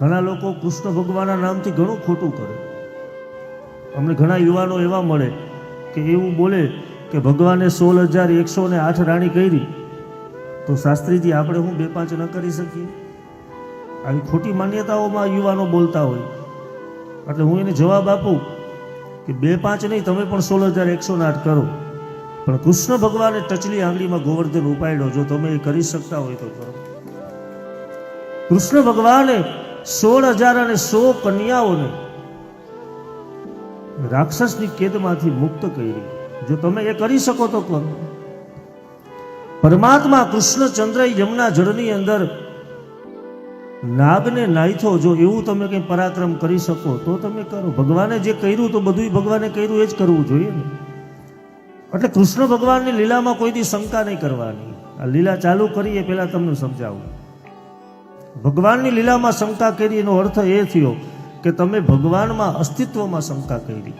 ઘણા લોકો કૃષ્ણ ભગવાનના નામથી ઘણું ખોટું કરે. અમને ઘણા યુવાનો એવા મળે કે એવું બોલે કે ભગવાને 16,108 રાણી કરી, તો શાસ્ત્રીજી આપણે હું 2-5 ન કરી શકીએ? આવી ખોટી માન્યતાઓમાં યુવાનો બોલતા હોય. એટલે હું એને જવાબ આપું કે 2-5 નહીં, તમે પણ 16,108 કરો, પણ કૃષ્ણ ભગવાને ટચલી આંગળીમાં ગોવર્ધન ઉપાડ્યો. જો તમે એ કરી શકતા હોય તો કરો. કૃષ્ણ ભગવાને 16,100 કન્યાઓને રાક્ષસની કેદમાંથી મુક્ત કરી. જો તમે એ કરી શકો તો કરો. પરમાત્મા કૃષ્ણચંદ્ર યમુના જળની અંદર નાગને નાથ્યો. જો એવું તમે કંઈ પરાક્રમ કરી શકો તો તમે કરો. ભગવાને જે કર્યું તો બધું ભગવાને કર્યું એ જ કરવું જોઈએ ને. એટલે કૃષ્ણ ભગવાનની લીલામાં કોઈ દી શંકા નહીં કરવાની. આ લીલા ચાલુ કરી એ પહેલા તમને સમજાવું. ભગવાનની લીલામાં શંકા કરી એનો અર્થ એ થયો કે તમે ભગવાનમાં અસ્તિત્વમાં શંકા કરી.